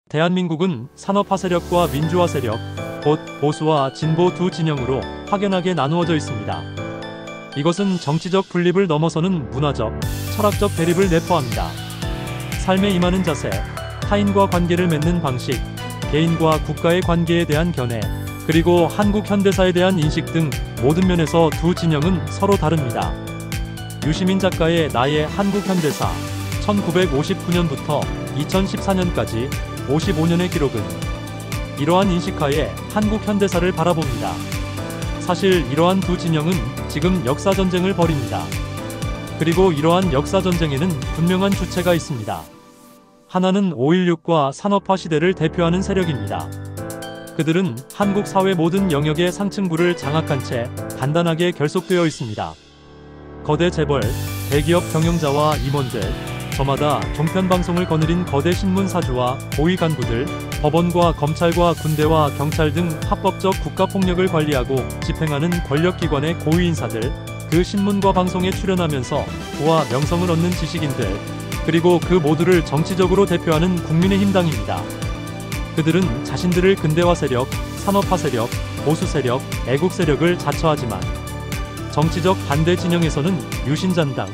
대한민국은 산업화 세력과 민주화 세력, 곧 보수와 진보 두 진영으로 확연하게 나누어져 있습니다. 이것은 정치적 분립을 넘어서는 문화적, 철학적 대립을 내포합니다. 삶에 임하는 자세, 타인과 관계를 맺는 방식, 개인과 국가의 관계에 대한 견해, 그리고 한국 현대사에 대한 인식 등 모든 면에서 두 진영은 서로 다릅니다. 유시민 작가의 나의 한국 현대사, 1959년부터 2014년까지 55년의 기록은 이러한 인식하에 한국 현대사를 바라봅니다. 사실 이러한 두 진영은 지금 역사전쟁을 벌입니다. 그리고 이러한 역사전쟁에는 분명한 주체가 있습니다. 하나는 5.16과 산업화 시대를 대표하는 세력입니다. 그들은 한국 사회 모든 영역의 상층부를 장악한 채 단단하게 결속되어 있습니다. 거대 재벌, 대기업 경영자와 임원들, 저마다 종편방송을 거느린 거대 신문사주와 고위 간부들, 법원과 검찰과 군대와 경찰 등 합법적 국가폭력을 관리하고 집행하는 권력기관의 고위 인사들, 그 신문과 방송에 출연하면서 부와 명성을 얻는 지식인들, 그리고 그 모두를 정치적으로 대표하는 국민의힘당입니다. 그들은 자신들을 근대화 세력, 산업화 세력, 보수 세력, 애국 세력을 자처하지만 정치적 반대 진영에서는 유신잔당,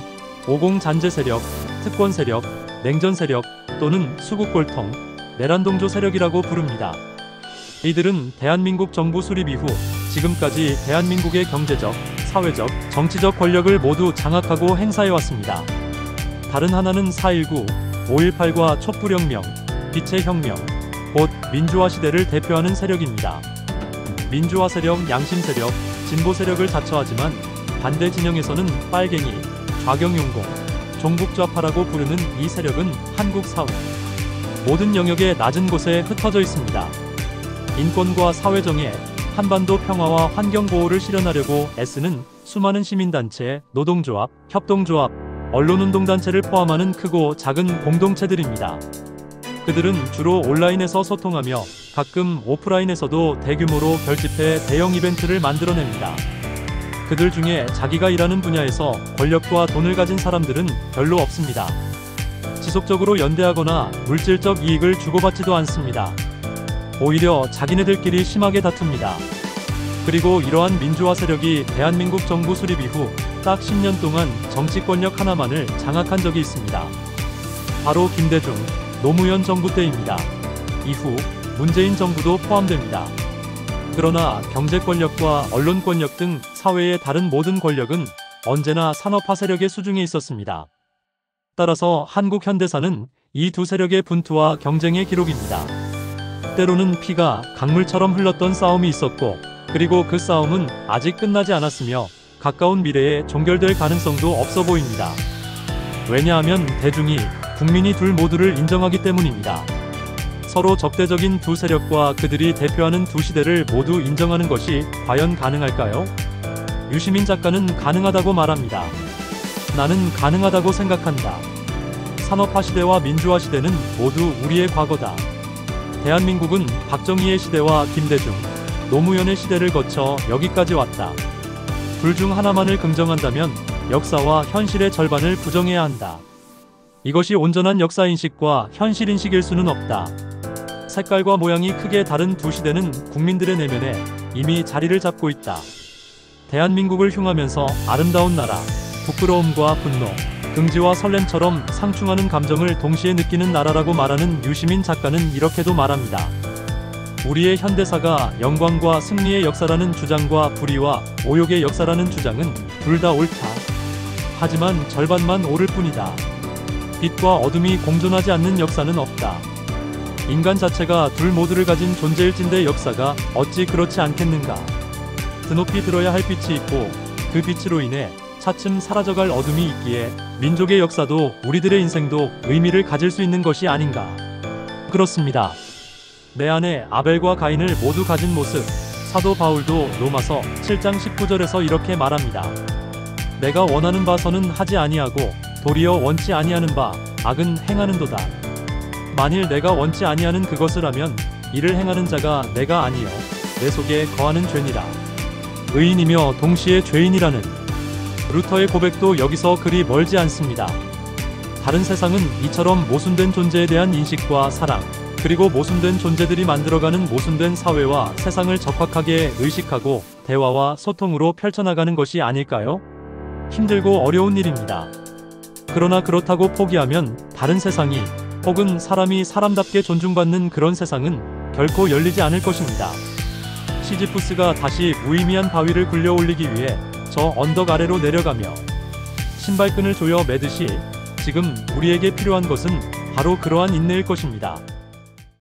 오공잔재 세력, 특권 세력, 냉전 세력 또는 수국골통, 내란동조 세력이라고 부릅니다. 이들은 대한민국 정부 수립 이후 지금까지 대한민국의 경제적, 사회적, 정치적 권력을 모두 장악하고 행사해왔습니다. 다른 하나는 4.19, 5.18과 촛불혁명, 빛의 혁명, 곧 민주화 시대를 대표하는 세력입니다. 민주화 세력, 양심 세력, 진보 세력을 자처하지만 반대 진영에서는 빨갱이, 좌경용공, 종북좌파라고 부르는 이 세력은 한국 사회 모든 영역의 낮은 곳에 흩어져 있습니다. 인권과 사회정의, 한반도 평화와 환경보호를 실현하려고 애쓰는 수많은 시민단체, 노동조합, 협동조합, 언론운동단체를 포함하는 크고 작은 공동체들입니다. 그들은 주로 온라인에서 소통하며 가끔 오프라인에서도 대규모로 결집해 대형 이벤트를 만들어냅니다. 그들 중에 자기가 일하는 분야에서 권력과 돈을 가진 사람들은 별로 없습니다. 지속적으로 연대하거나 물질적 이익을 주고받지도 않습니다. 오히려 자기네들끼리 심하게 다툽니다. 그리고 이러한 민주화 세력이 대한민국 정부 수립 이후 딱 10년 동안 정치권력 하나만을 장악한 적이 있습니다. 바로 김대중, 노무현 정부 때입니다. 이후 문재인 정부도 포함됩니다. 그러나 경제권력과 언론권력 등 사회의 다른 모든 권력은 언제나 산업화 세력의 수중에 있었습니다. 따라서 한국 현대사는 이 두 세력의 분투와 경쟁의 기록입니다. 때로는 피가 강물처럼 흘렀던 싸움이 있었고, 그리고 그 싸움은 아직 끝나지 않았으며 가까운 미래에 종결될 가능성도 없어 보입니다. 왜냐하면 대중이, 국민이 둘 모두를 인정하기 때문입니다. 서로 적대적인 두 세력과 그들이 대표하는 두 시대를 모두 인정하는 것이 과연 가능할까요? 유시민 작가는 가능하다고 말합니다. 나는 가능하다고 생각한다. 산업화 시대와 민주화 시대는 모두 우리의 과거다. 대한민국은 박정희의 시대와 김대중, 노무현의 시대를 거쳐 여기까지 왔다. 둘 중 하나만을 긍정한다면 역사와 현실의 절반을 부정해야 한다. 이것이 온전한 역사인식과 현실인식일 수는 없다. 색깔과 모양이 크게 다른 두 시대는 국민들의 내면에 이미 자리를 잡고 있다. 대한민국을 흉하면서 아름다운 나라, 부끄러움과 분노, 긍지와 설렘처럼 상충하는 감정을 동시에 느끼는 나라라고 말하는 유시민 작가는 이렇게도 말합니다. 우리의 현대사가 영광과 승리의 역사라는 주장과 불의와 오욕의 역사라는 주장은 둘 다 옳다. 하지만 절반만 옳을 뿐이다. 빛과 어둠이 공존하지 않는 역사는 없다. 인간 자체가 둘 모두를 가진 존재일진대 역사가 어찌 그렇지 않겠는가. 드높이 들어야 할 빛이 있고 그 빛으로 인해 차츰 사라져갈 어둠이 있기에 민족의 역사도 우리들의 인생도 의미를 가질 수 있는 것이 아닌가. 그렇습니다. 내 안에 아벨과 가인을 모두 가진 모습. 사도 바울도 로마서 7장 19절에서 이렇게 말합니다. 내가 원하는 바 선은 하지 아니하고 도리어 원치 아니하는 바 악은 행하는도다. 만일 내가 원치 아니하는 그것을 하면 이를 행하는 자가 내가 아니요 내 속에 거하는 죄니라. 의인이며 동시에 죄인이라는 루터의 고백도 여기서 그리 멀지 않습니다. 다른 세상은 이처럼 모순된 존재에 대한 인식과 사랑, 그리고 모순된 존재들이 만들어가는 모순된 사회와 세상을 적확하게 의식하고 대화와 소통으로 펼쳐나가는 것이 아닐까요? 힘들고 어려운 일입니다. 그러나 그렇다고 포기하면 다른 세상이 혹은 사람이 사람답게 존중받는 그런 세상은 결코 열리지 않을 것입니다. 시지푸스가 다시 무의미한 바위를 굴려 올리기 위해 저 언덕 아래로 내려가며 신발끈을 조여 매듯이 지금 우리에게 필요한 것은 바로 그러한 인내일 것입니다.